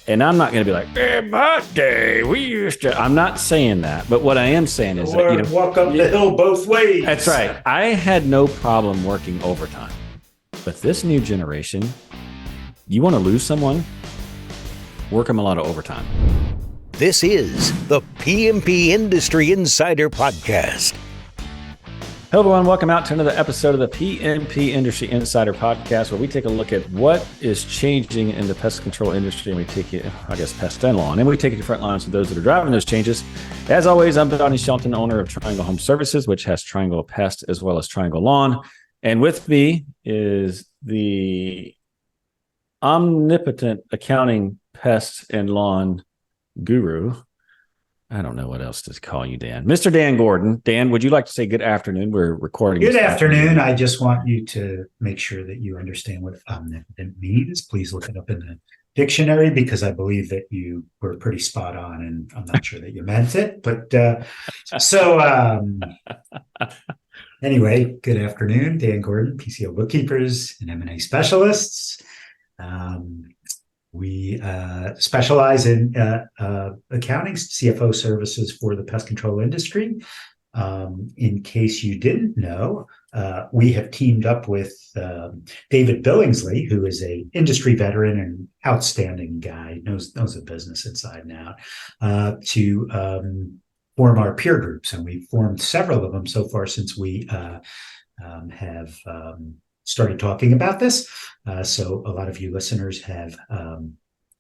And I'm not going to be like, in my day, we used to. I'm not saying that. But what I am saying is that, walk up the hill both ways. That's right. I had no problem working overtime. But this new generation, you want to lose someone? Work them a lot of overtime. This is the PMP Industry Insider Podcast. Hello, everyone. Welcome out to another episode of the PMP Industry Insider Podcast, where we take a look at what is changing in the pest control industry, and we take it, pest and lawn, and we take it to front lines with those that are driving those changes. As always, I'm Donnie, Shelton, owner of Triangle Home Services, which has Triangle Pest as well as Triangle Lawn. And with me is the omnipotent accounting pest and lawn guru. I don't know what else to call you, Dan. Mr. Dan Gordon. Dan, would you like to say good afternoon? We're recording. Good afternoon. I just want you to make sure that you understand what omnipotent means. Please look it up in the dictionary, because I believe that you were pretty spot on, and I'm not sure that you meant it. But anyway, good afternoon. Dan Gordon, PCO Bookkeepers and M&A Specialists. We specialize in accounting, CFO services for the pest control industry. In case you didn't know, we have teamed up with David Billingsley, who is an industry veteran and outstanding guy, knows the business inside and out, to form our peer groups. And we've formed several of them so far since we have started talking about this. So a lot of you listeners have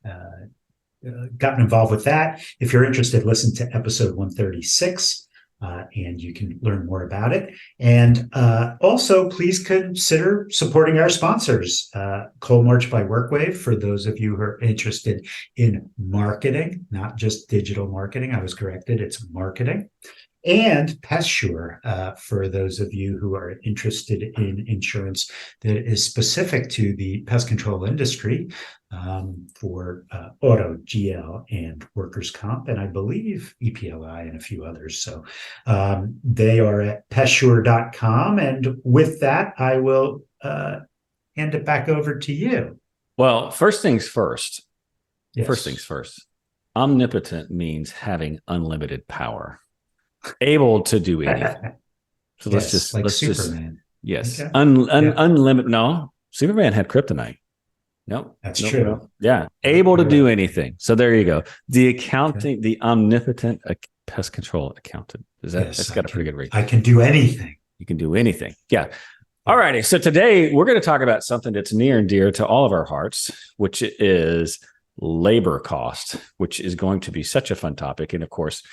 gotten involved with that. If you're interested, listen to episode 136, and you can learn more about it. And also, please consider supporting our sponsors, Cold March by WorkWave, for those of you who are interested in marketing, not just digital marketing. I was corrected, it's marketing. And PestSure, for those of you who are interested in insurance that is specific to the pest control industry, for auto, GL, and workers' comp, and I believe EPLI and a few others. So they are at pestsure.com. And with that, I will hand it back over to you. Well, first things first. Yes. First things first. Omnipotent means having unlimited power. Able to do anything. So yes, let's Superman. Yes. Okay. Unlimited. No, Superman had kryptonite. Nope. That's true. No. Yeah. Able to do anything. So there you go. The accounting, the omnipotent pest control accountant. That's got a pretty good read. I can do anything. You can do anything. Yeah. All righty. So today we're going to talk about something that's near and dear to all of our hearts, which is labor cost, which is going to be such a fun topic. And of course,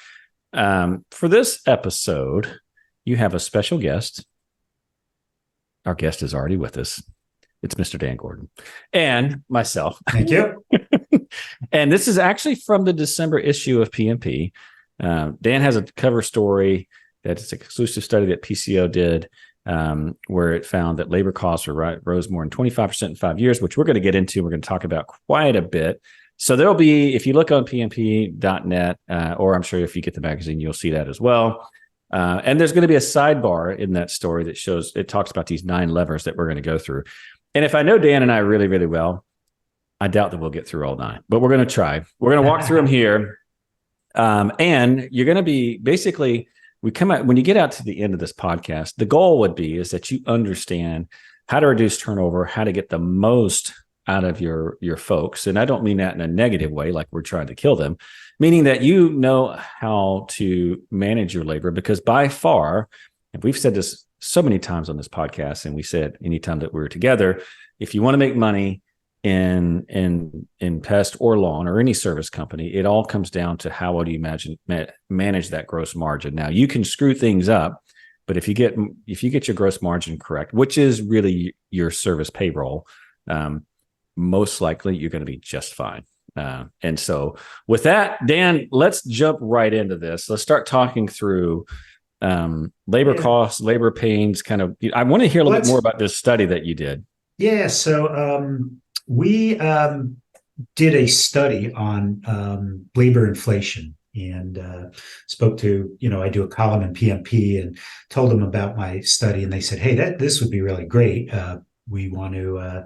for this episode, you have a special guest. Our guest is already with us. It's Mr. Dan Gordon and myself. Thank you. And this is actually from the December issue of PMP. Dan has a cover story that's an exclusive study that PCO did, where it found that labor costs rose more than 25% in 5 years, which we're going to get into. We're going to talk about quite a bit. So there'll be, if you look on pmp.net, or I'm sure if you get the magazine, you'll see that as well. And there's going to be a sidebar in that story that shows, it talks about these 9 levers that we're going to go through. And if I know Dan and I really, really well, I doubt that we'll get through all 9, but we're going to try. We're going to walk through them here. And you're going to be, basically, we come out, when you get out to the end of this podcast, the goal would be is that you understand how to reduce turnover, how to get the most out of your folks. And I don't mean that in a negative way, like we're trying to kill them, meaning that you know how to manage your labor, because by far, and we've said this so many times on this podcast, and we said anytime that we're together, if you want to make money in pest or lawn or any service company, it all comes down to how well do you manage that gross margin. Now you can screw things up, but if you get your gross margin correct, which is really your service payroll, most likely you're going to be just fine. And so with that, Dan, let's jump right into this. Let's start talking through labor costs, labor pains, kind of. I want to hear a little bit more about this study that you did. Yeah. So we did a study on labor inflation, and spoke to, I do a column in PMP, and told them about my study, and they said, hey, this would be really great. We want to,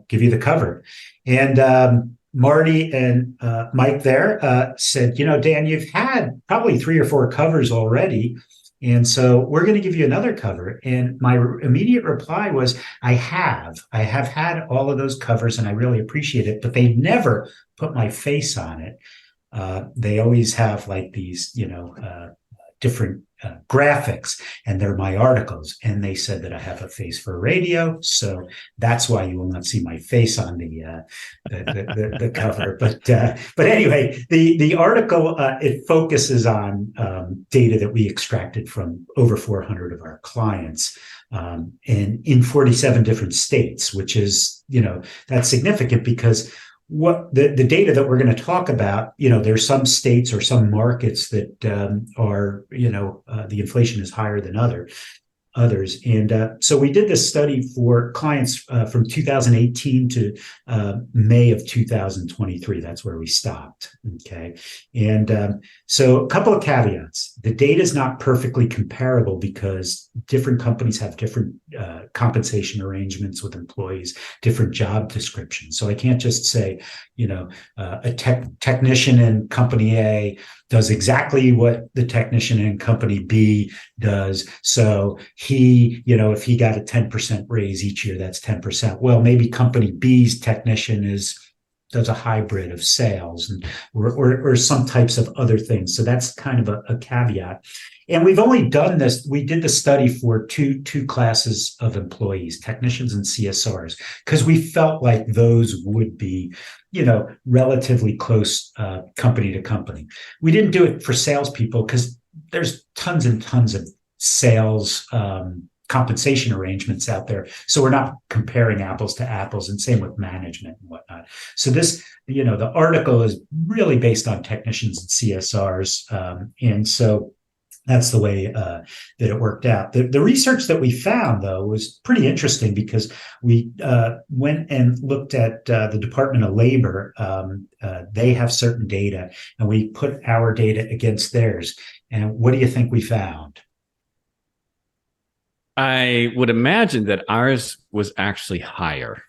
give you the cover. And Marty and Mike there said, Dan, you've had probably 3 or 4 covers already. And so we're going to give you another cover. And my immediate reply was, I have had all of those covers and I really appreciate it, but they never put my face on it. They always have like these, different graphics, and they're my articles. And they said that I have a face for radio, so that's why you will not see my face on the cover. But anyway, the article it focuses on data that we extracted from over 400 of our clients, and in 47 different states, which is that's significant because what the data that we're going to talk about, there's some states or some markets that are, the inflation is higher than others. And so we did this study for clients from 2018 to May of 2023. That's where we stopped. Okay. And so a couple of caveats. The data is not perfectly comparable because different companies have different compensation arrangements with employees, different job descriptions. So I can't just say, a technician in company A does exactly what the technician in company B does. So he, if he got a 10% raise each year, that's 10%. Well, maybe company B's technician does a hybrid of sales and or some types of other things. So that's kind of a caveat. And we've only done this. We did the study for two classes of employees, technicians and CSRs, because we felt like those would be, relatively close company to company. We didn't do it for salespeople because there's tons and tons of sales compensation arrangements out there. So we're not comparing apples to apples, and same with management and whatnot. So this, the article is really based on technicians and CSRs. And so that's the way that it worked out. The research that we found, though, was pretty interesting because we went and looked at the Department of Labor. They have certain data, and we put our data against theirs. And what do you think we found? I would imagine that ours was actually higher.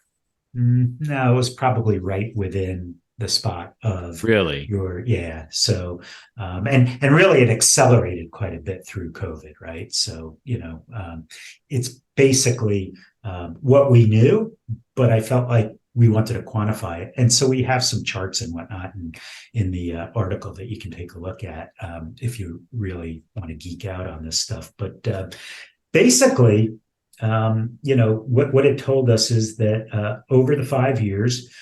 No, it was probably right within the spot of really so and really it accelerated quite a bit through COVID, right? So it's basically what we knew, but I felt like we wanted to quantify it, and so we have some charts and whatnot in the article that you can take a look at if you really want to geek out on this stuff. But basically what it told us is that over the 5 years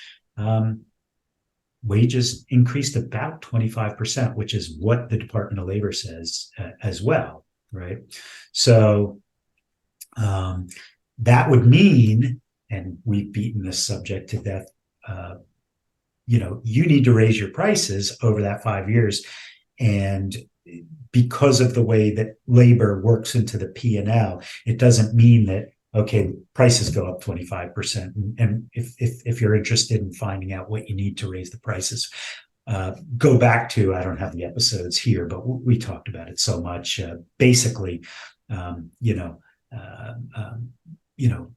wages increased about 25%, which is what the Department of Labor says as well, right? So that would mean, and we've beaten this subject to death, you need to raise your prices over that 5 years. And because of the way that labor works into the P&L, it doesn't mean that, okay, prices go up 25%. And if you're interested in finding out what you need to raise the prices, go back to, I don't have the episodes here, but we talked about it so much. Basically,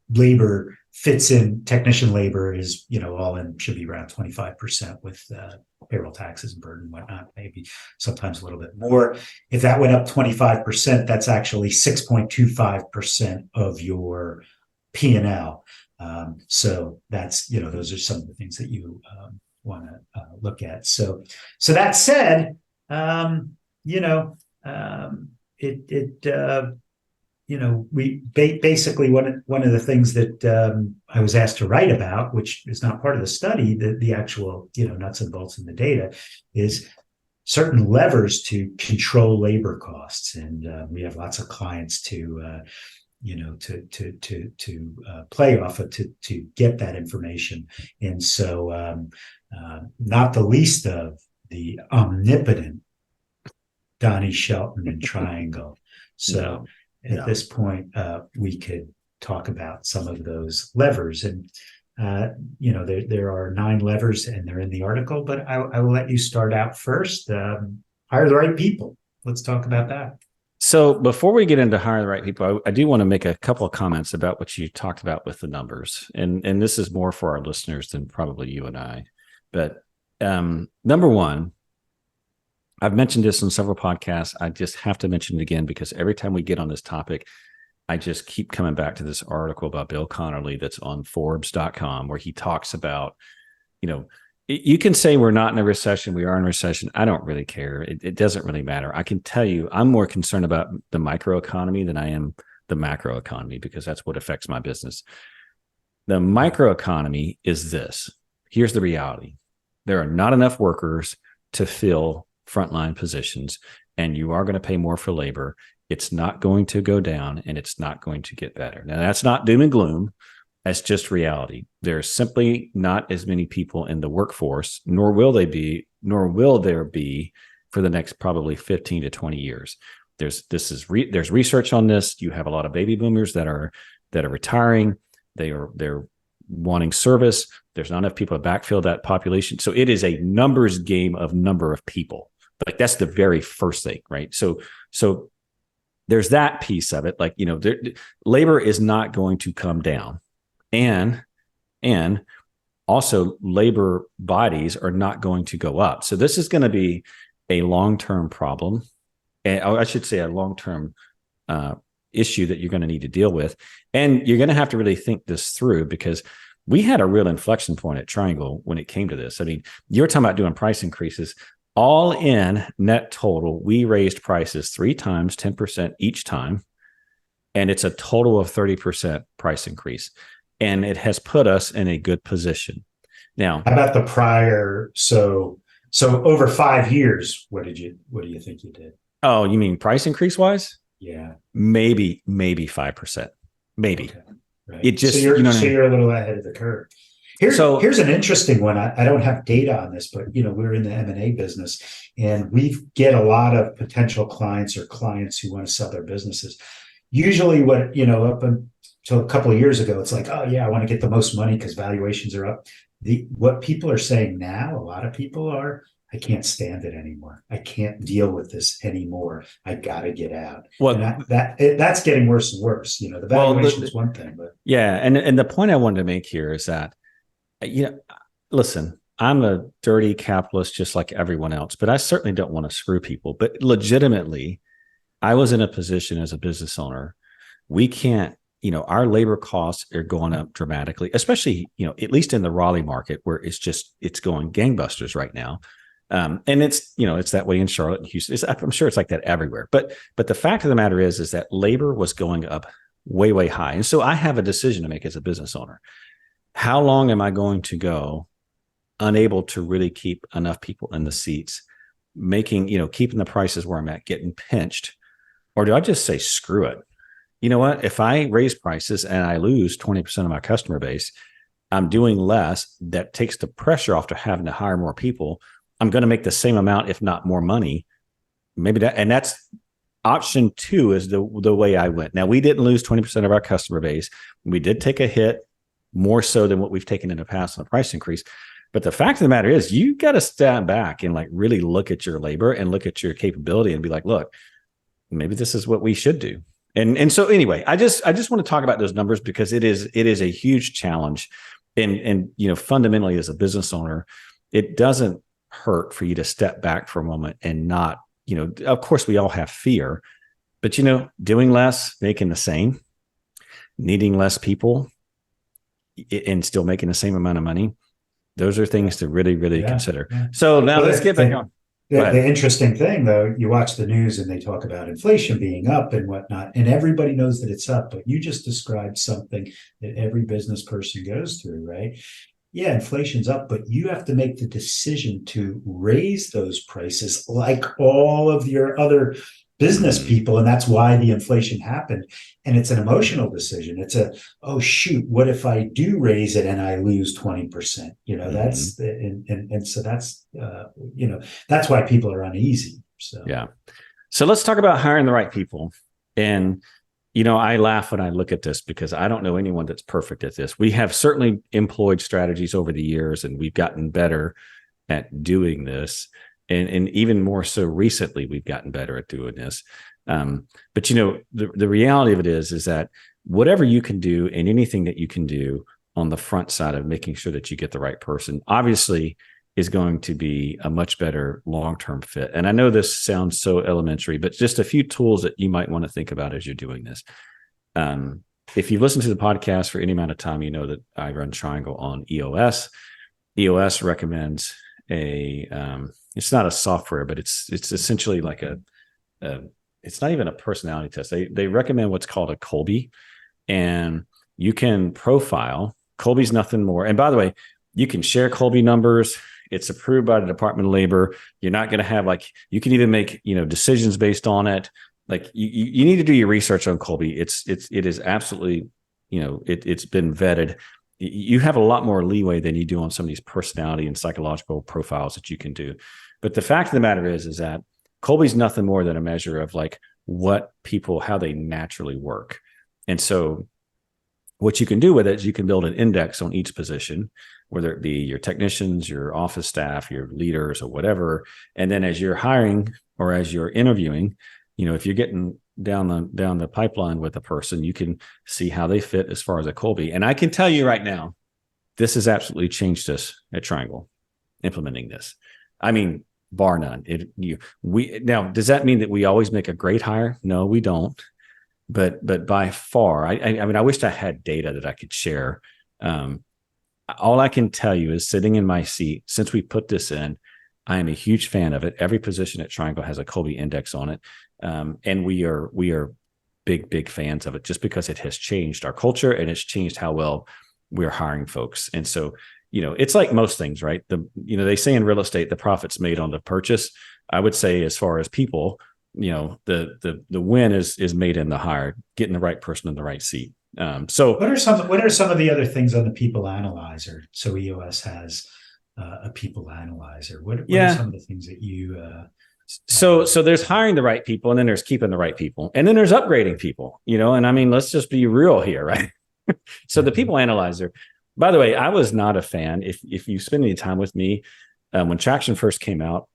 labor fits in, technician labor is, all in should be around 25% with payroll taxes and burden and whatnot, maybe sometimes a little bit more. If that went up 25%, that's actually 6.25% of your P&L. So that's, those are some of the things that you want to look at. So that said, we basically one of the things that I was asked to write about, which is not part of the study, the actual nuts and bolts in the data, is certain levers to control labor costs, and we have lots of clients to play off of to get that information, and so not the least of the omnipotent Donnie, Shelton, and Triangle. So. At this point, we could talk about some of those levers, and there are 9 levers, and they're in the article. But I will let you start out first. Hire the right people. Let's talk about that. So before we get into hire the right people, I do want to make a couple of comments about what you talked about with the numbers, and this is more for our listeners than probably you and I. But number one, I've mentioned this on several podcasts. I just have to mention it again because every time we get on this topic, I just keep coming back to this article about Bill Connerly that's on Forbes.com, where he talks about, you can say we're not in a recession. We are in a recession. I don't really care. It doesn't really matter. I can tell you I'm more concerned about the microeconomy than I am the macroeconomy, because that's what affects my business. The microeconomy is this. Here's the reality. There are not enough workers to fill frontline positions, and you are going to pay more for labor. It's not going to go down, and it's not going to get better. Now, that's not doom and gloom. That's just reality. There's simply not as many people in the workforce, nor will there be for the next probably 15 to 20 years. There's research on this. You have a lot of baby boomers that are retiring. They're wanting service. There's not enough people to backfill that population. So it is a numbers game of number of people. Like, that's the very first thing, right? So there's that piece of it. Like, labor is not going to come down, and also labor bodies are not going to go up. So this is going to be a long-term problem, and I should say a long-term issue that you're going to need to deal with. And you're going to have to really think this through, because we had a real inflection point at Triangle when it came to this. I mean, you're talking about doing price increases. All in net total, we raised prices 3 times, 10% each time. And it's a total of 30% price increase. And it has put us in a good position. Now, how about the prior? So over 5 years, what do you think you did? Oh, you mean price increase wise? Yeah. Maybe 5%. Maybe. Okay. Right. It just, you're a little ahead of the curve. Here's an interesting one. I don't have data on this, but we're in the M&A business, and we get a lot of potential clients or clients who want to sell their businesses. Usually up until a couple of years ago, it's like, oh yeah, I want to get the most money because valuations are up. What people are saying now, a lot of people are, I can't stand it anymore. I can't deal with this anymore. I got to get out. Well, that's getting worse and worse. The valuation is one thing, but yeah. And the point I wanted to make here is that, listen, I'm a dirty capitalist just like everyone else, but I certainly don't want to screw people. But legitimately, I was in a position as a business owner. We can't, our labor costs are going up dramatically, especially, at least in the Raleigh market, where it's going gangbusters right now. And it's that way in Charlotte and Houston. I'm sure it's like that everywhere. But the fact of the matter is that labor was going up way, way high. And so I have a decision to make as a business owner. How long am I going to go unable to really keep enough people in the seats, keeping the prices where I'm at, getting pinched? Or do I just say, screw it? You know what? If I raise prices and I lose 20% of my customer base, I'm doing less. That takes the pressure off to having to hire more people. I'm going to make the same amount, if not more money. That's option 2 is the way I went. Now, we didn't lose 20% of our customer base. We did take a hit, more so than what we've taken in the past on a price increase. But the fact of the matter is, you got to stand back and really look at your labor and look at your capability and be like, look, maybe this is what we should do. And so anyway, I just want to talk about those numbers because it is a huge challenge. And fundamentally, as a business owner, it doesn't hurt for you to step back for a moment and not, of course we all have fear, but doing less, making the same, needing less people, and still making the same amount of money. Those are things to really, really consider. Yeah. So now let's get back on. The interesting thing, though, you watch the news and they talk about inflation being up and whatnot, and everybody knows that it's up, but you just described something that every business person goes through, right? Yeah, inflation's up, but you have to make the decision to raise those prices like all of your other business people. And that's why the inflation happened. And it's an emotional decision. It's oh, shoot, what if I do raise it and I lose 20%? That's, and so that's, that's why people are uneasy. So, yeah. So let's talk about hiring the right people. And, I laugh when I look at this because I don't know anyone that's perfect at this. We have certainly employed strategies over the years, and we've gotten better at doing this. And even more so recently, we've gotten better at doing this. But the reality of it is that whatever you can do and anything that you can do on the front side of making sure that you get the right person, obviously is going to be a much better long-term fit. And I know this sounds so elementary, but just a few tools that you might want to think about as you're doing this. If you've listened to the podcast for any amount of time, you know that I run Triangle on EOS. EOS recommends it's not a software, but it's essentially like it's not even a personality test. They recommend what's called a Kolbe, and you can profile. Kolbe's nothing more. And by the way, you can share Kolbe numbers. It's approved by the Department of Labor. You're not going to have you can even make, decisions based on it. Like you need to do your research on Kolbe. It is absolutely, it's been vetted. You have a lot more leeway than you do on some of these personality and psychological profiles that you can do. But the fact of the matter is that Kolbe's nothing more than a measure of what people, how they naturally work. And so what you can do with it is you can build an index on each position, whether it be your technicians, your office staff, your leaders, or whatever. And then as you're hiring or as you're interviewing, if you're getting down the pipeline with a person, you can see how they fit as far as a Kolbe. And I can tell you right now, this has absolutely changed us at Triangle, implementing this. I mean, bar none. Now, does that mean that we always make a great hire? No, we don't. But by far, I mean, I wish I had data that I could share. All I can tell you is sitting in my seat, since we put this in, I am a huge fan of it. Every position at Triangle has a Kolbe index on it. And we are big fans of it just because it has changed our culture and it's changed how well we're hiring folks. And so, it's like most things, right? They say in real estate, the profit's made on the purchase. I would say as far as people, the win is made in the hire, getting the right person in the right seat. So what are some of the other things on the people analyzer? So EOS has a people analyzer. What are some of the things that you So there's hiring the right people, and then there's keeping the right people, and then there's upgrading people, and I mean, let's just be real here, right? So the people analyzer, by the way, I was not a fan. If you spend any time with me, when Traction first came out,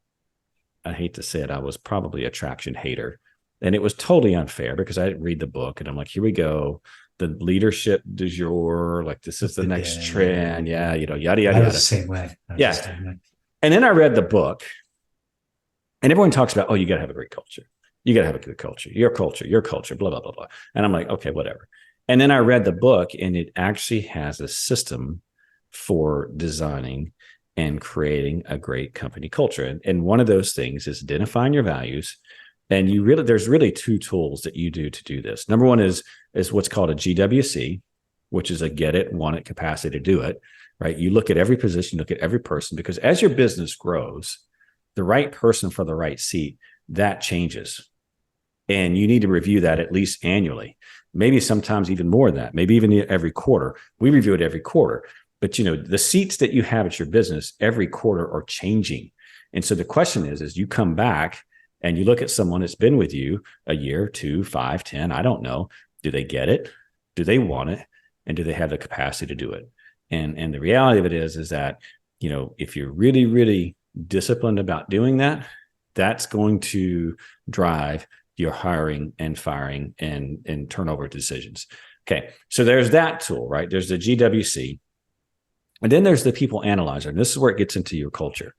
I hate to say it, I was probably a Traction hater, and it was totally unfair because I didn't read the book, and I'm like, here we go. The leadership du jour, this is the next trend. Yeah. Yada, yada, yada. I was the same way. And then I read the book. And everyone talks about, you got to have a great culture. You got to have a good culture, your culture, blah, blah, blah, blah. And I'm like, okay, whatever. And then I read the book, and it actually has a system for designing and creating a great company culture. And one of those things is identifying your values. And there's really two tools that you do to do this. Number one is what's called a GWC, which is a get it, want it capacity to do it, right? You look at every position, look at every person, because as your business grows, the right person for the right seat, that changes. And you need to review that at least annually, maybe sometimes even more than that, maybe even every quarter. We review it every quarter. But the seats that you have at your business every quarter are changing. And so the question is you come back and you look at someone that's been with you a year, 2, 5, 10, I don't know. Do they get it? Do they want it? And do they have the capacity to do it? And the reality of it is that, if you're really, really disciplined about doing that, that's going to drive your hiring and firing and turnover decisions. Okay. So there's that tool, right? There's the GWC. And then there's the people analyzer. And this is where it gets into your culture.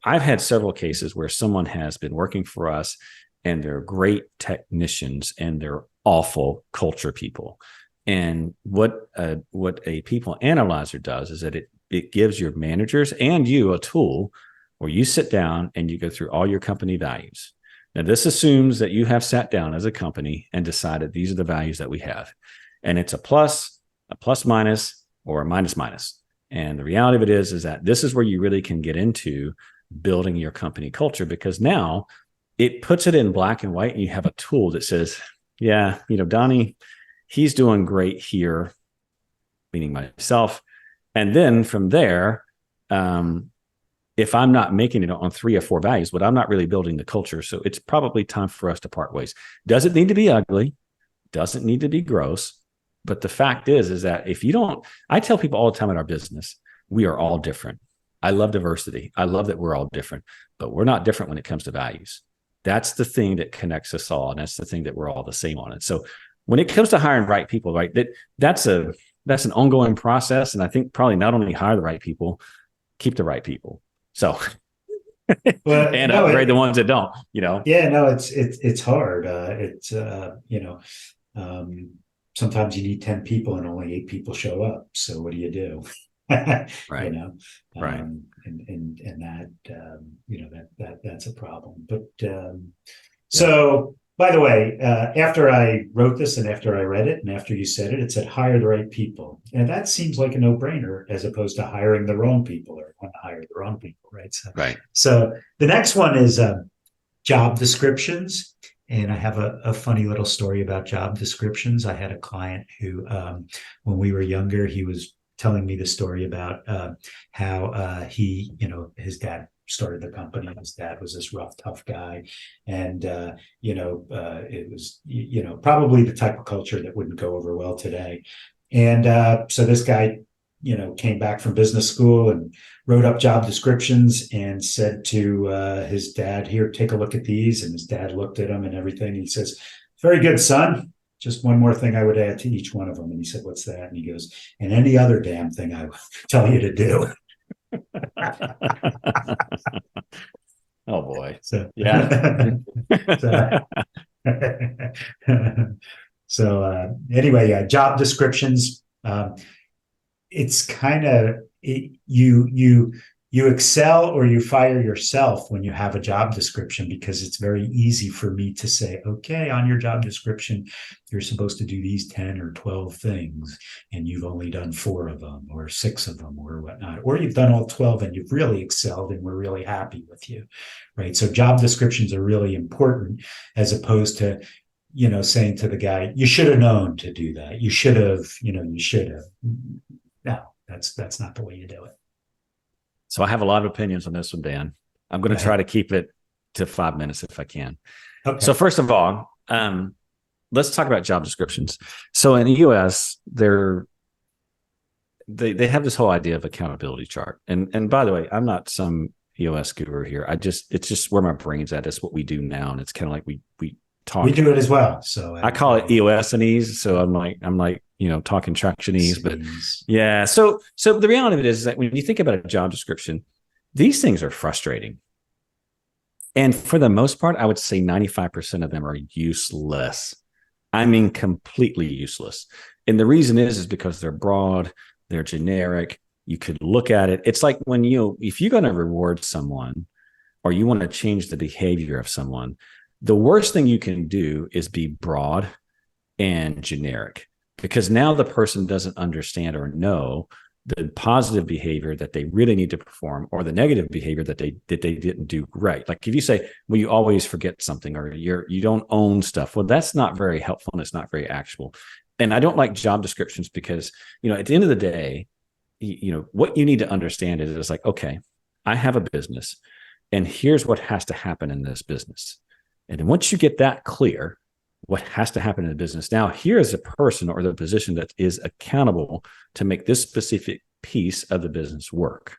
I've had several cases where someone has been working for us and they're great technicians and they're awful culture people. And what a people analyzer does is that it gives your managers and you a tool where you sit down and you go through all your company values. Now, this assumes that you have sat down as a company and decided these are the values that we have. And it's a plus minus, or a minus minus. And the reality of it is that this is where you really can get into building your company culture, because now it puts it in black and white and you have a tool that says, yeah, Donnie, he's doing great here, meaning myself. And then from there, if I'm not making it on 3 or 4 values, but I'm not really building the culture. So it's probably time for us to part ways. Doesn't need to be ugly, doesn't need to be gross. But the fact is that if you don't, I tell people all the time in our business, we are all different. I love diversity. I love that we're all different, but we're not different when it comes to values. That's the thing that connects us all. And that's the thing that we're all the same on it. So when it comes to hiring right people, right, that's an ongoing process. And I think probably not only hire the right people, keep the right people. So, Well, and no, upgrade the ones that don't, Yeah, no, it's hard. Sometimes you need 10 people and only 8 people show up. So what do you do? Right. Right. And that that's a problem. But so by the way, after I wrote this and after I read it and after you said it, it said hire the right people. And that seems like a no-brainer as opposed to hiring the wrong people or want to hire the wrong people, right? Right. So the next one is job descriptions. And I have a funny little story about job descriptions. I had a client who, when we were younger, he was telling me the story about how his dad started the company. His dad was this rough, tough guy. And, it was, probably the type of culture that wouldn't go over well today. And so this guy, came back from business school and wrote up job descriptions and said to his dad, here, take a look at these. And his dad looked at them and everything. And he says, very good, son. Just one more thing I would add to each one of them. And he said, what's that? And he goes, and any other damn thing I would tell you to do. Oh boy. So, yeah. Anyway, job descriptions. It's kind of you excel or you fire yourself when you have a job description, because it's very easy for me to say, okay, on your job description, you're supposed to do these 10 or 12 things, and you've only done 4 of them or 6 of them or whatnot, or you've done all 12 and you've really excelled and we're really happy with you, right? So job descriptions are really important, as opposed to, saying to the guy, you should have known to do that. You should have. No, that's not the way you do it. So I have a lot of opinions on this one, Dan. I'm going to try to keep it to 5 minutes if I can. Okay. So first of all, let's talk about job descriptions. So in the US, they have this whole idea of accountability chart. And by the way, I'm not some EOS guru here. It's just where my brain's at. It's what we do now. And it's kind of like we talk. We do it as well. So I call it EOS-anese. So I'm like, talking tractionese, but yeah. So the reality of it is that when you think about a job description, these things are frustrating. And for the most part, I would say 95% of them are useless. I mean, completely useless. And the reason is because they're broad, they're generic. You could look at it. It's like when if you're going to reward someone or you want to change the behavior of someone, the worst thing you can do is be broad and generic, because now the person doesn't understand or know the positive behavior that they really need to perform or the negative behavior that they didn't do right. Like if you say, well, you always forget something or you don't own stuff. Well, that's not very helpful and it's not very actual. And I don't like job descriptions because, at the end of the day, what you need to understand is like, okay, I have a business and here's what has to happen in this business. And then once you get that clear, what has to happen in the business. Now, here is a person or the position that is accountable to make this specific piece of the business work.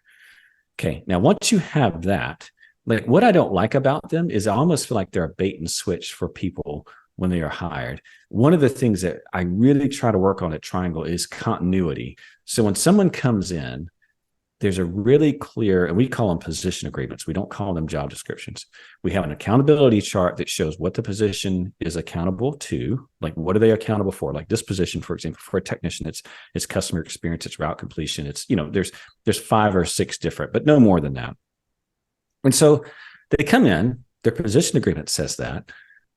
Okay. Now, once you have that, like what I don't like about them is I almost feel like they're a bait and switch for people when they are hired. One of the things that I really try to work on at Triangle is continuity. So when someone comes in, there's a really clear, and we call them position agreements. We don't call them job descriptions. We have an accountability chart that shows what the position is accountable to, like what are they accountable for? Like this position, for example, for a technician, it's customer experience, it's route completion. It's, there's 5 or 6 different, but no more than that. And so they come in, their position agreement says that.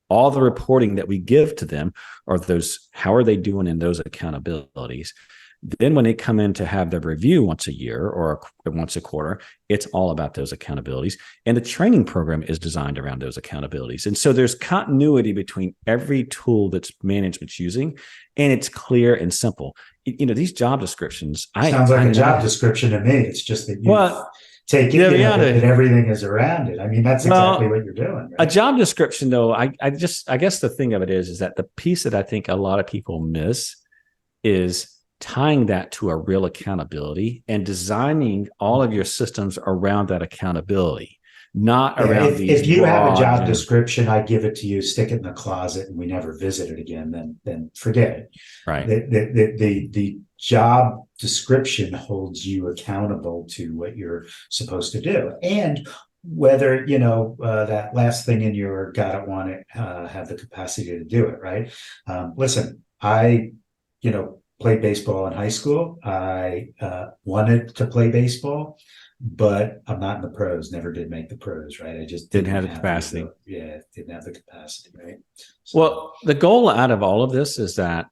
All the reporting that we give to them are those, how are they doing in those accountabilities? Then when they come in to have their review once a year or once a quarter, it's all about those accountabilities. And the training program is designed around those accountabilities. And so there's continuity between every tool that's management's using, and it's clear and simple. These job descriptions. Sounds like a job description to me. It's just that you take it, that everything is around it. I mean, that's exactly what you're doing. Right? A job description, though, I guess the thing of it is that the piece that I think a lot of people miss is tying that to a real accountability and designing all of your systems around that accountability. not Yeah, around if you have a broad, job description, I give it to you, stick it in the closet, and we never visit it again. Then forget it. right. The job description holds you accountable to what you're supposed to do, and whether that last thing in your got it, want it, have the capacity to do it. Right? Listen, I played baseball in high school. I wanted to play baseball, but I'm not in the pros. Never did make the pros, right? I just Didn't have the capacity. Didn't have the capacity, right? So, well, the goal out of all of this is that,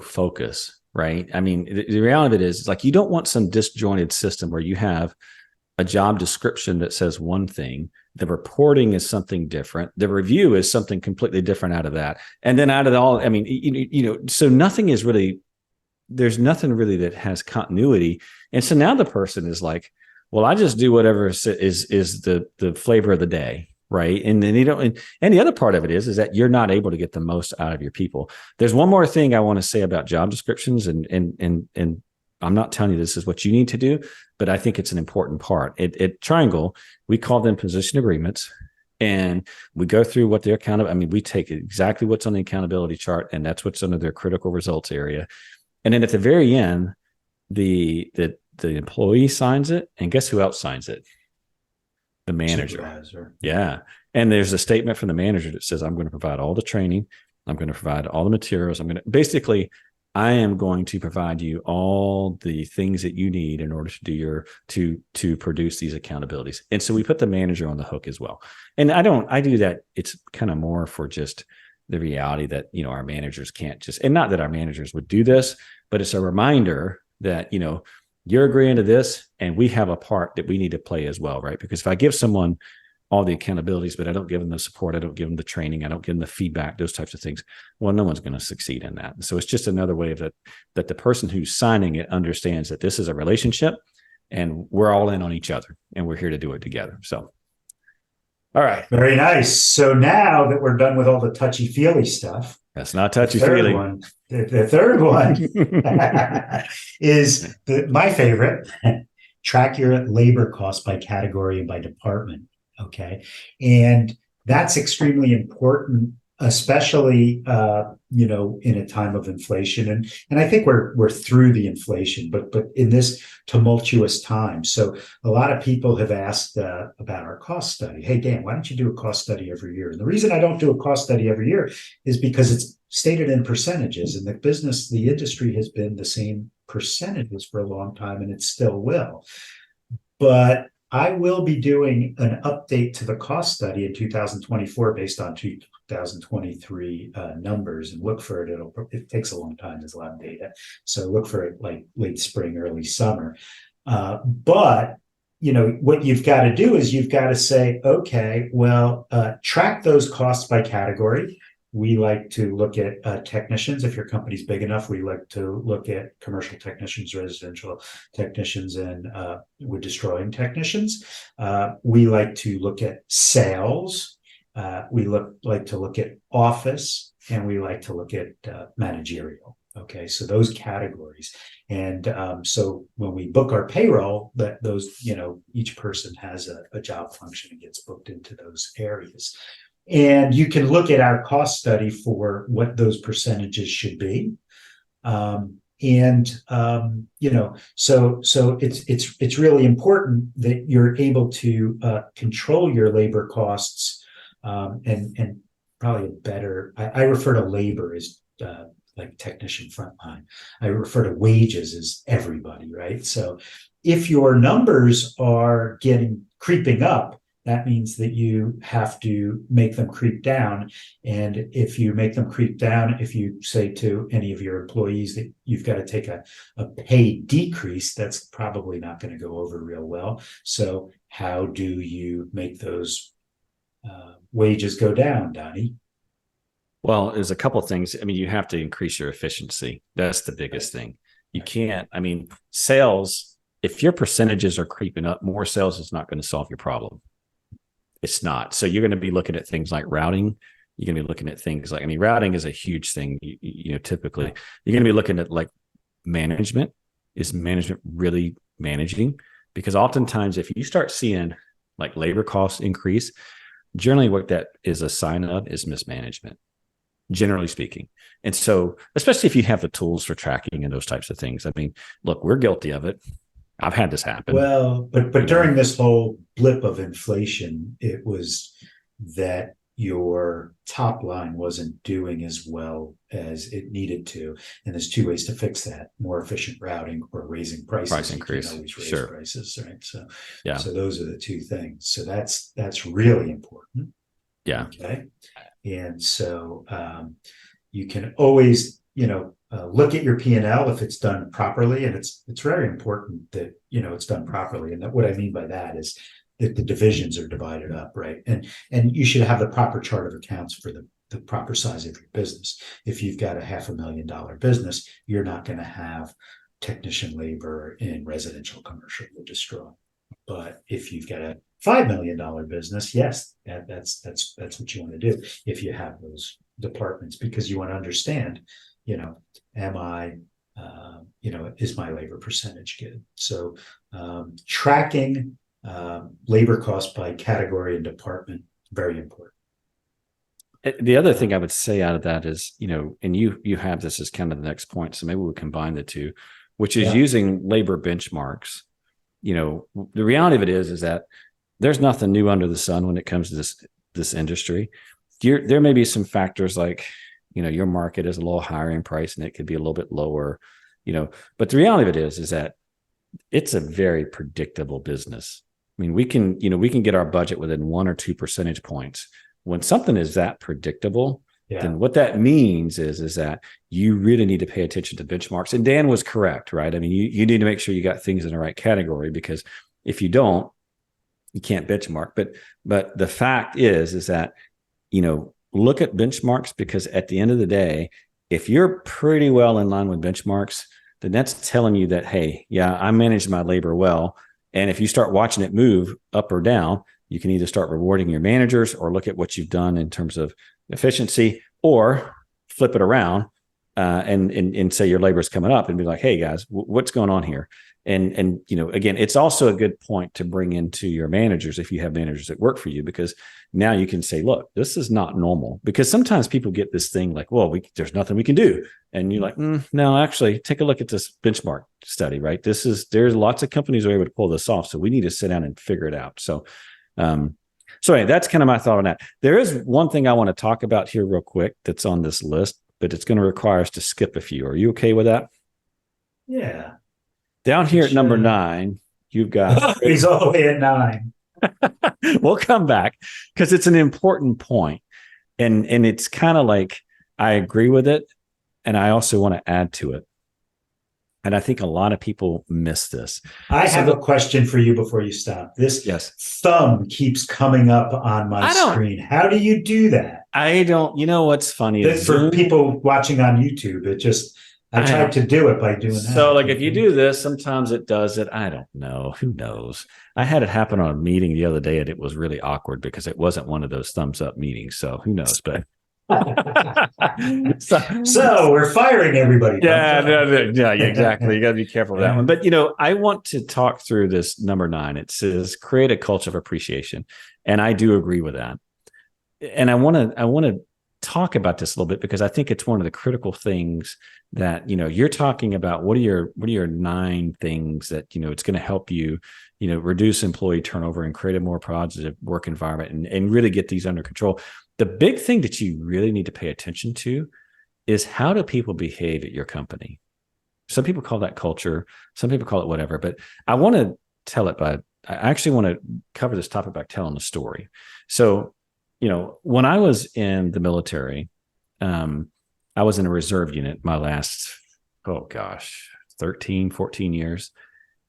focus, right? I mean, the reality of it is like, you don't want some disjointed system where you have a job description that says one thing, the reporting is something different, the review is something completely different out of that. And then out of all, I mean, so nothing is really, there's nothing really that has continuity. And so now the person is like, well, I just do whatever is the flavor of the day, right? And then and the other part of it is that you're not able to get the most out of your people. There's one more thing I want to say about job descriptions, and I'm not telling you this is what you need to do, but I think it's an important part. At Triangle, we call them position agreements, and we go through what they're accountable. I mean, we take exactly what's on the accountability chart, and that's what's under their critical results area. And then at the very end, the employee signs it, and guess who else signs it? The manager. Supervisor. Yeah. And there's a statement from the manager that says, I'm going to provide all the training. I'm going to provide all the materials. I am going to provide you all the things that you need in order to do to produce these accountabilities. And so we put the manager on the hook as well. And I do that. It's kind of more for just the reality that, our managers can't just, and not that our managers would do this, but it's a reminder that, you're agreeing to this, and we have a part that we need to play as well, right? Because if I give someone all the accountabilities, but I don't give them the support, I don't give them the training, I don't give them the feedback, those types of things, well, no one's going to succeed in that. So it's just another way that the person who's signing it understands that this is a relationship, and we're all in on each other, and we're here to do it together. So, all right. Very nice. So now that we're done with all the touchy-feely stuff, that's not touchy-feely. The third one is my favorite. Track your labor costs by category and by department. Okay. And that's extremely important, especially, in a time of inflation. And I think we're through the inflation, but in this tumultuous time. So a lot of people have asked about our cost study. Hey, Dan, why don't you do a cost study every year? And the reason I don't do a cost study every year is because it's stated in percentages, and the industry has been the same percentages for a long time, and it still will. But I will be doing an update to the cost study in 2024 based on 2023 numbers, and look for it. It takes a long time. There's a lot of data. So look for it like late spring, early summer. But what you've got to do is you've got to say, okay, well, track those costs by category. We like to look at technicians. If your company's big enough, we like to look at commercial technicians, residential technicians, and wood destroying technicians. We like to look at sales. We like to look at office, and we like to look at managerial. Okay, so those categories. And so when we book our payroll, that those, each person has a job function and gets booked into those areas. And you can look at our cost study for what those percentages should be. So it's really important that you're able to control your labor costs, and probably I refer to labor as like technician frontline. I refer to wages as everybody, right? So if your numbers are creeping up, that means that you have to make them creep down. And if you make them creep down, if you say to any of your employees that you've got to take a pay decrease, that's probably not going to go over real well. So how do you make those wages go down, Donnie? Well, there's a couple of things. I mean, you have to increase your efficiency. That's the biggest thing. You can't, sales, if your percentages are creeping up, more sales is not going to solve your problem. It's not. So you're going to be looking at things like routing. You're going to be looking at things like, routing is a huge thing. Typically you're going to be looking at like management. Is management really managing? Because oftentimes if you start seeing like labor costs increase, generally what that is a sign of is mismanagement, generally speaking. And so, especially if you have the tools for tracking and those types of things. I mean, look, we're guilty of it. I've had this happen. Well, but during this whole blip of inflation, it was that your top line wasn't doing as well as it needed to. And there's two ways to fix that: more efficient routing or raising prices. Price increase. You can always raise Sure. prices, right? So, Yeah. so those are the two things. So that's really important. Yeah. Okay. And so you can always, look at your P&L if it's done properly, and it's very important that it's done properly. And what I mean by that is that the divisions are divided up, right? And you should have the proper chart of accounts for the proper size of your business. If you've got a $500,000 business, you're not going to have technician labor in residential commercial, you'll destroy. But if you've got a $5 million business, yes, that's what you want to do if you have those departments, because you want to understand, am I, is my labor percentage good? So tracking labor costs by category and department, very important. The other thing I would say out of that is, and you have this as kind of the next point, so maybe we'll combine the two, which is using labor benchmarks. The reality of it is that there's nothing new under the sun when it comes to this industry. There may be some factors like, your market is a little higher in price and it could be a little bit lower, but the reality of it is that it's a very predictable business. I mean, we can get our budget within 1 or 2 percentage points. When something is that predictable, then what that means is that you really need to pay attention to benchmarks. And Dan was correct, right? I mean, you need to make sure you got things in the right category, because if you don't, you can't benchmark. But the fact is that, look at benchmarks, because at the end of the day, if you're pretty well in line with benchmarks, then that's telling you that, hey, I managed my labor well. And if you start watching it move up or down, you can either start rewarding your managers or look at what you've done in terms of efficiency, or flip it around and say your labor is coming up and be like, hey guys, what's going on here? And again, it's also a good point to bring into your managers if you have managers that work for you, because now you can say, look, this is not normal. Because sometimes people get this thing like, well, there's nothing we can do. And you're like, no, actually, take a look at this benchmark study, right? There's lots of companies who are able to pull this off. So we need to sit down and figure it out. So anyway, that's kind of my thought on that. There is one thing I want to talk about here real quick that's on this list, but it's going to require us to skip a few. Are you okay with that? Yeah. Down here at number 9, you've got... He's all the way at 9. We'll come back because it's an important point. And it's kind of like, I agree with it, and I also want to add to it. And I think a lot of people miss this. I have a question for you before you stop. This thumb keeps coming up on my screen. How do you do that? I don't. You know what's funny? For people watching on YouTube, I tried to do it by doing that. So like if you do this, sometimes it does it. I don't know. Who knows? I had it happen on a meeting the other day, and it was really awkward because it wasn't one of those thumbs up meetings. So who knows? But so we're firing everybody. Yeah, exactly. You got to be careful with that one. But I want to talk through this number 9. It says create a culture of appreciation, and I do agree with that. And I want to talk about this a little bit because I think it's one of the critical things that you're talking about. What are your 9 things that it's going to help you reduce employee turnover and create a more positive work environment and really get these under control. The big thing that you really need to pay attention to is how do people behave at your company. Some people call that culture, some people call it whatever, but I want to tell it I actually want to cover this topic by telling a story. So when I was in the military, I was in a reserve unit my last, 13, 14 years.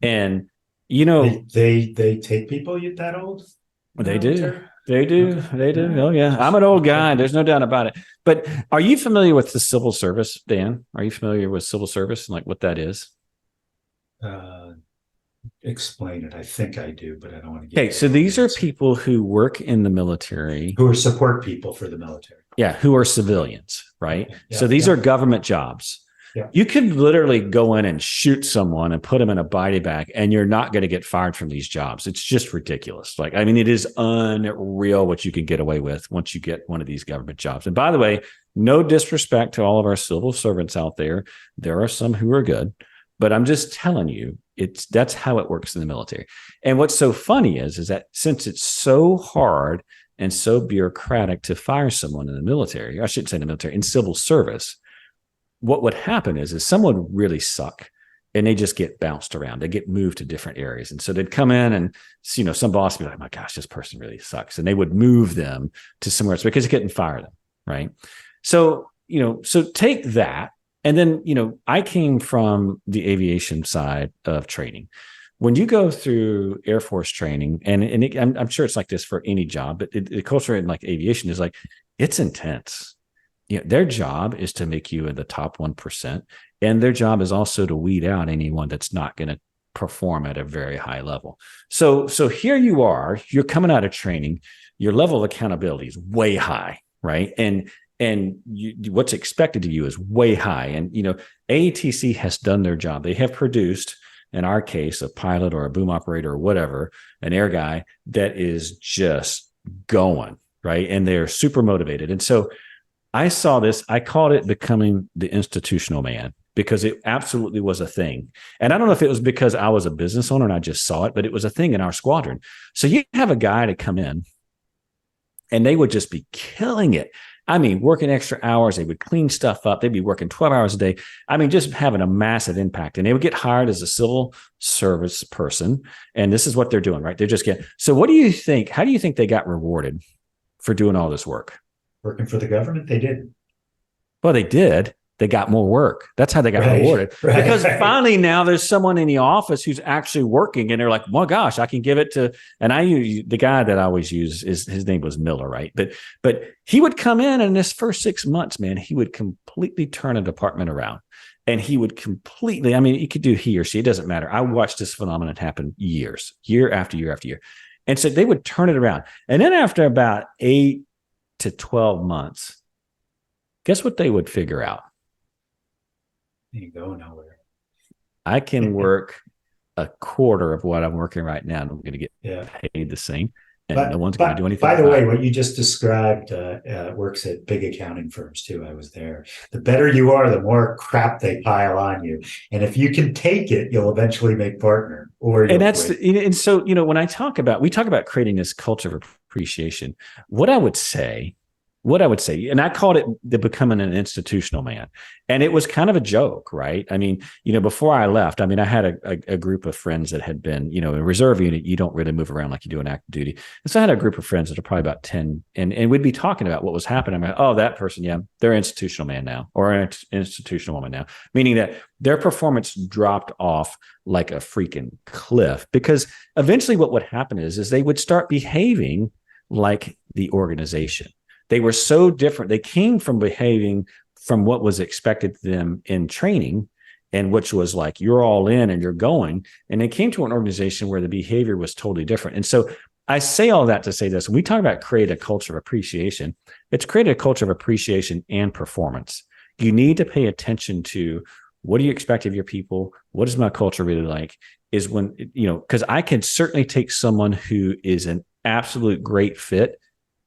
And, they take people that old? They do. They do. Oh, yeah. I'm an old guy. There's no doubt about it. But are you familiar with the civil service, Dan? Are you familiar with civil service and like what that is? Explain it. I think I do, but I don't want to get Okay, so these are people who work in the military. Who are support people for the military. Yeah, who are civilians, right? So these are government jobs. Yeah. You could literally go in and shoot someone and put them in a body bag, and you're not going to get fired from these jobs. It's just ridiculous. Like, I mean, it is unreal what you can get away with once you get one of these government jobs. And by the way, no disrespect to all of our civil servants out there. There are some who are good, but I'm just telling you, that's how it works in the military. And what's so funny is that since it's so hard and so bureaucratic to fire someone in the military, I shouldn't say in the military, in civil service, what would happen is someone would really suck and they just get bounced around. They get moved to different areas. And so they'd come in and, some boss would be like, my gosh, this person really sucks. And they would move them to somewhere else because they couldn't fire them. Right. So, so take that. And then, I came from the aviation side of training. When you go through Air Force training, I'm sure it's like this for any job, but the culture in like aviation is like, it's intense. Their job is to make you in the top 1%. And their job is also to weed out anyone that's not going to perform at a very high level. So here you are, you're coming out of training, your level of accountability is way high, right? And what's expected of you is way high. And, AATC has done their job. They have produced, in our case, a pilot or a boom operator or whatever, an air guy that is just going, right? And they're super motivated. And so I saw this, I called it becoming the institutional man, because it absolutely was a thing. And I don't know if it was because I was a business owner and I just saw it, but it was a thing in our squadron. So you have a guy to come in and they would just be killing it. I mean, working extra hours, they would clean stuff up. They'd be working 12 hours a day. I mean, just having a massive impact. And they would get hired as a civil service person. And this is what they're doing, right? They're just getting. So what do you think? How do you think they got rewarded for doing all this work? Working for the government, they did. Well, they did. They got more work. That's how they got rewarded. Because finally now there's someone in the office who's actually working, and they're like, "Oh gosh, I can give it to." And I use the guy that I always use is his name was Miller, right? But he would come in this first 6 months, man, he would completely turn a department around, and he would completely. I mean, he could do he or she, it doesn't matter. I watched this phenomenon happen year after year after year, and so they would turn it around, and then after about 8 to 12 months, guess what they would figure out? You go nowhere. I can work a quarter of what I'm working right now, and I'm going to get paid the same, and no one's going to do anything. By the way, what you just described works at big accounting firms too. I was there. The better you are, the more crap they pile on you, and if you can take it, you'll eventually make partner. And so when we talk about creating this culture of appreciation, what I would say, and I called it the becoming an institutional man. And it was kind of a joke, right? I mean, before I left, I had a group of friends that had been, in a reserve unit, you don't really move around like you do in active duty. And so I had a group of friends that are probably about 10, and we'd be talking about what was happening. I'm like, oh, that person, they're an institutional man now, or an institutional woman now, meaning that their performance dropped off like a freaking cliff, because eventually what would happen is they would start behaving like the organization. They were so different. They came from behaving from what was expected of them in training, and which was like, you're all in and you're going. And they came to an organization where the behavior was totally different. And so I say all that to say this: when we talk about create a culture of appreciation, it's created a culture of appreciation and performance. You need to pay attention to, what do you expect of your people? What is my culture really like? Is when, because I can certainly take someone who is an absolute great fit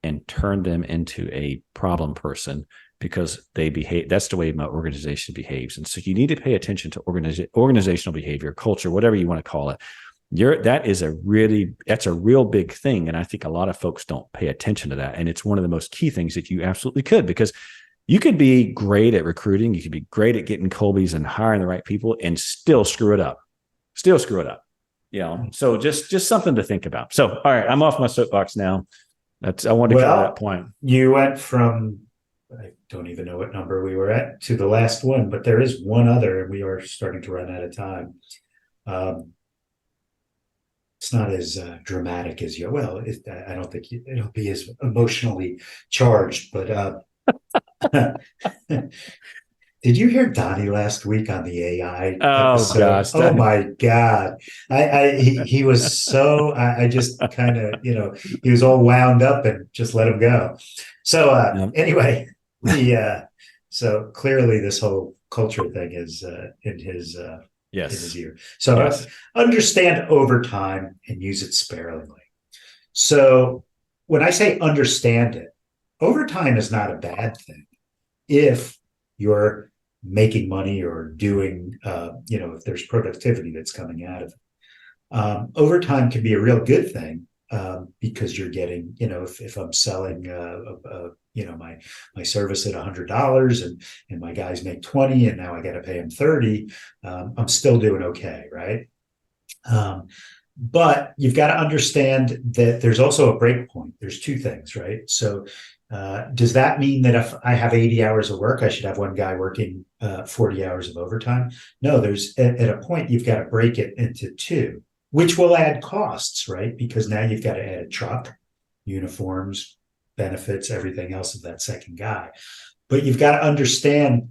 and turn them into a problem person because they behave. That's the way my organization behaves. And so you need to pay attention to organizational behavior, culture, whatever you want to call it. That's a real big thing. And I think a lot of folks don't pay attention to that. And it's one of the most key things that you absolutely could, because you could be great at recruiting. You could be great at getting Colbys and hiring the right people and still screw it up. So just something to think about. So, all right, I'm off my soapbox now. I wanted to cover that point. You went from, I don't even know what number we were at, to the last one, but there is one other, and we are starting to run out of time. It's not as dramatic as you. Well, I don't think it'll be as emotionally charged, but did you hear Donnie last week on the AI episode? Gosh! Oh my God! He was so. I just kind of he was all wound up and just let him go. So anyway, so clearly this whole culture thing is in his Yes. ear. So Yes. understand overtime and use it sparingly. So when I say understand it, overtime is not a bad thing if you're making money or doing, if there's productivity that's coming out of it. Overtime can be a real good thing because you're getting, if I'm selling, my service at $100 and my guys make 20 and now I got to pay them 30, I'm still doing okay, right? But you've got to understand that there's also a break point. There's two things, right? So does that mean that if I have 80 hours of work, I should have one guy working 40 hours of overtime? No, there's at a point you've got to break it into two, which will add costs, right? Because now you've got to add a truck, uniforms, benefits, everything else of that second guy. But you've got to understand,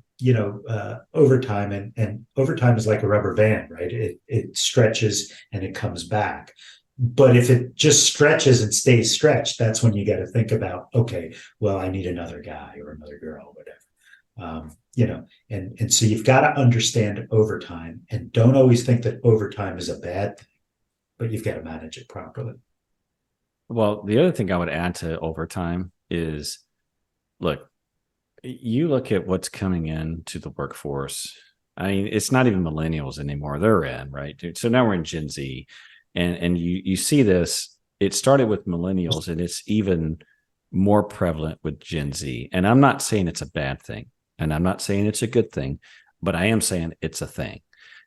overtime, and overtime is like a rubber band, right? It stretches and it comes back. But if it just stretches and stays stretched, that's when you got to think about, okay, well, I need another guy or another girl, whatever. And so you've got to understand overtime, and don't always think that overtime is a bad thing, but you've got to manage it properly. Well, the other thing I would add to overtime is, look, you look at what's coming into the workforce. I mean, it's not even millennials anymore. They're in, right, dude? So now we're in Gen Z. And you see this, it started with millennials and it's even more prevalent with Gen Z. And I'm not saying it's a bad thing. And I'm not saying it's a good thing, but I am saying it's a thing.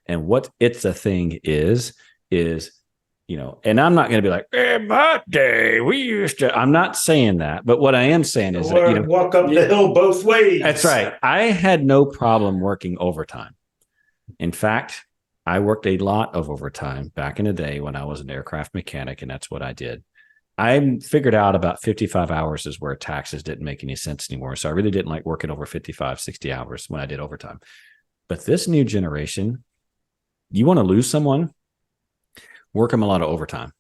And what it's a thing is, and I'm not going to be like, in my day, we used to, I'm not saying that. But what I am saying is that, walk up the hill both ways. That's right. I had no problem working overtime. In fact, I worked a lot of overtime back in the day when I was an aircraft mechanic, and that's what I did. I figured out about 55 hours is where taxes didn't make any sense anymore. So I really didn't like working over 55, 60 hours when I did overtime. But this new generation, you want to lose someone, work them a lot of overtime.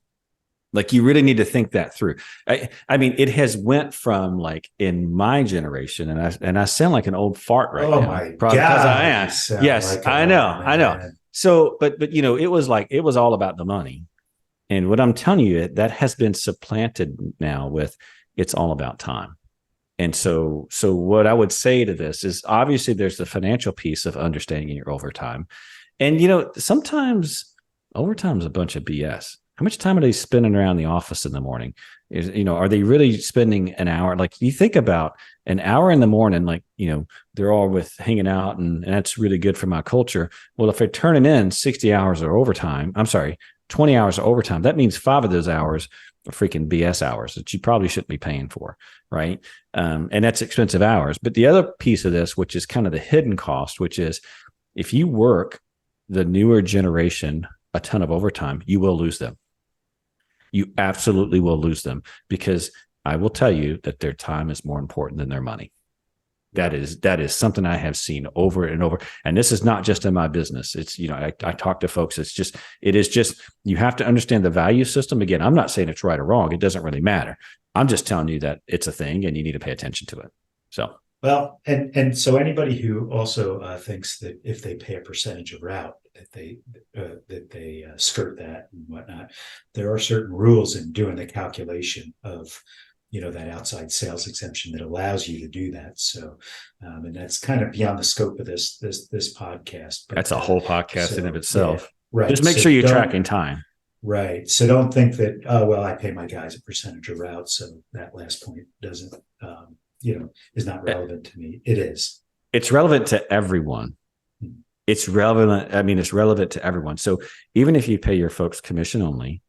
Like, you really need to think that through. I mean, it has went from, like, in my generation, and I sound like an old fart right now. Oh my God. Because I am. Yes, like I know. So, but it was all about the money. And what I'm telling you, that has been supplanted now with, it's all about time. And so what I would say to this is, obviously there's the financial piece of understanding your overtime. And, sometimes overtime is a bunch of BS. How much time are they spending around the office in the morning? Are they really spending an hour? Like, you think about an hour in the morning, like, they're all with hanging out and that's really good for my culture. Well, if they're turning in 60 hours of overtime, 20 hours of overtime, that means 5 of those hours are freaking BS hours that you probably shouldn't be paying for. Right. And that's expensive hours. But the other piece of this, which is kind of the hidden cost, which is, if you work the newer generation a ton of overtime, you will lose them. You absolutely will lose them, because I will tell you that their time is more important than their money. That is something I have seen over and over. And this is not just in my business. It's, I talk to folks. It is just, you have to understand the value system. Again, I'm not saying it's right or wrong. It doesn't really matter. I'm just telling you that it's a thing and you need to pay attention to it. So. Well, and so anybody who also thinks that if they pay a percentage of route, that they skirt that and whatnot, there are certain rules in doing the calculation of, that outside sales exemption that allows you to do that. So, and that's kind of beyond the scope of this podcast. But that's a whole podcast in of itself. Yeah, right. Just make sure you're tracking time. Right. So don't think that, oh, well, I pay my guys a percentage of route, so that last point doesn't, is not relevant to me. It is. It's relevant to everyone. It's relevant. It's relevant to everyone. So even if you pay your folks commission only,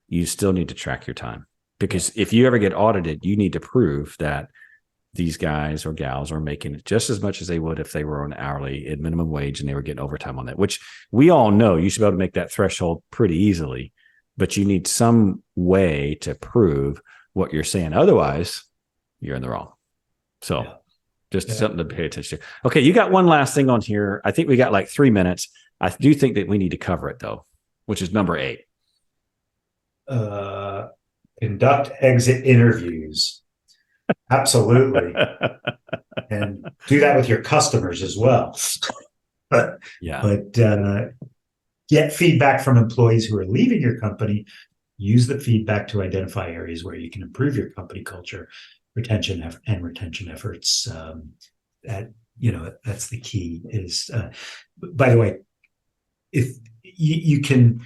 you still need to track your time, because if you ever get audited, you need to prove that these guys or gals are making just as much as they would if they were on hourly at minimum wage and they were getting overtime on that, which we all know you should be able to make that threshold pretty easily, but you need some way to prove what you're saying. Otherwise, you're in the wrong. So just something to pay attention to. Okay, you got one last thing on here. I think we got like 3 minutes. I do think that we need to cover it, though, which is number 8. Conduct exit interviews. Absolutely. And do that with your customers as well. but get feedback from employees who are leaving your company. Use the feedback to identify areas where you can improve your company culture, retention efforts. That's the key. Is by the way, if you can,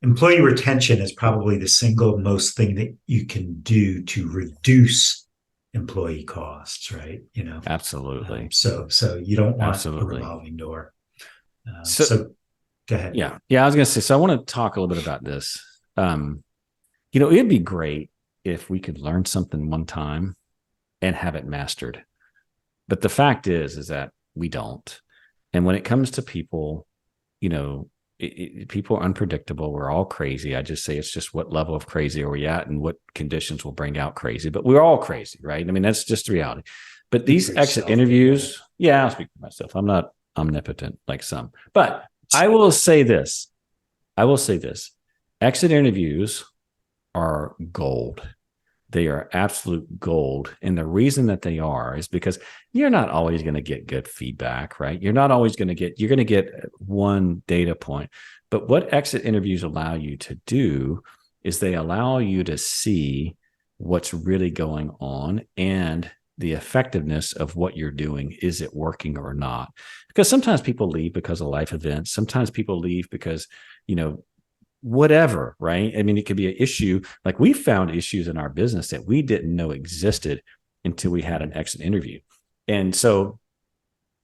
employee retention is probably the single most thing that you can do to reduce employee costs, right? Absolutely. So you don't want a revolving door. So go ahead. Yeah. I was going to say, so I want to talk a little bit about this. It'd be great if we could learn something one time and have it mastered. But the fact is that we don't. And when it comes to people, people are unpredictable. We're all crazy. I just say it's just what level of crazy are we at and what conditions will bring out crazy. But we're all crazy, right? I mean, that's just the reality. But these exit interviews, I'll speak for myself. I'm not omnipotent like some. But I will say this. Exit interviews are gold. They are absolute gold. And the reason that they are is because you're not always going to get good feedback, right? You're going to get one data point. But what exit interviews allow you to do is they allow you to see what's really going on and the effectiveness of what you're doing. Is it working or not? Because sometimes people leave because of life events. Sometimes people leave because, whatever, right? I mean, it could be an issue. Like we found issues in our business that we didn't know existed until we had an exit interview. And so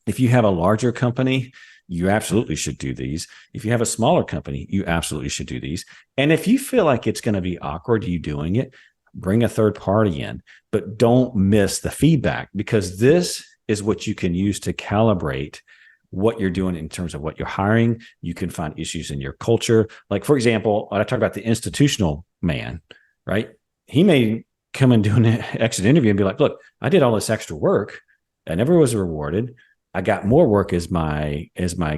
if you have a larger company, you absolutely should do these. If you have a smaller company, you absolutely should do these. And if you feel like it's going to be awkward, you doing it, bring a third party in, but don't miss the feedback, because this is what you can use to calibrate what you're doing in terms of what you're hiring. You can find issues in your culture. Like, for example, when I talk about the institutional man, right? He may come and do an exit interview and be like, look, I did all this extra work. I never was rewarded. I got more work as my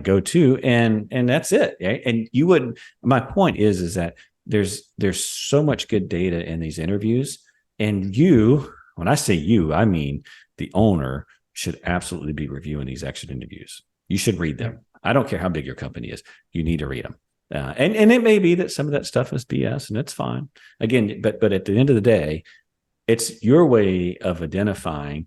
go-to, and that's it. Right? And you wouldn't, my point is that there's so much good data in these interviews. And when I say you, I mean the owner should absolutely be reviewing these exit interviews. You should read them. I don't care how big your company is. You need to read them. And it may be that some of that stuff is BS, and it's fine. Again, but at the end of the day, it's your way of identifying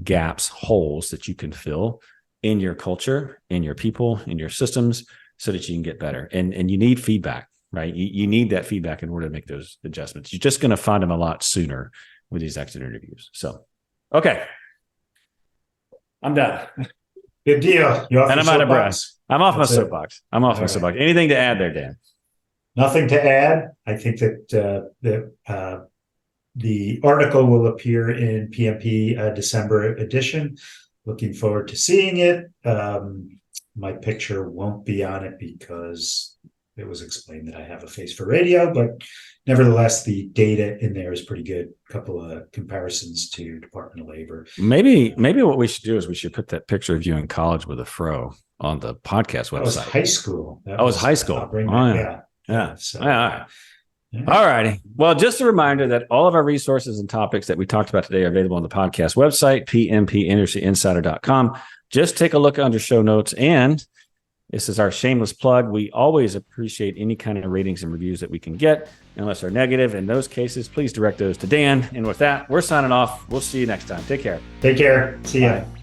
gaps, holes that you can fill in your culture, in your people, in your systems, so that you can get better. And you need feedback, right? You need that feedback in order to make those adjustments. You're just going to find them a lot sooner with these exit interviews. So, okay. I'm done. Good deal. And I'm out of breath. I'm off my soapbox. Anything to add there, Dan? Nothing to add. I think that the article will appear in PMP December edition. Looking forward to seeing it. My picture won't be on it because it was explained that I have a face for radio, but nevertheless, the data in there is pretty good. A couple of comparisons to Department of Labor. Maybe what we should do is we should put that picture of you in college with a fro on the podcast website. That was high school. That was high school. I'll bring that. Yeah. So, all right. All righty. Well, just a reminder that all of our resources and topics that we talked about today are available on the podcast website, pmpindustryinsider.com. Just take a look under show notes. And this is our shameless plug. We always appreciate any kind of ratings and reviews that we can get, unless they're negative. In those cases, please direct those to Dan. And with that, we're signing off. We'll see you next time. Take care. Take care. See ya. Bye.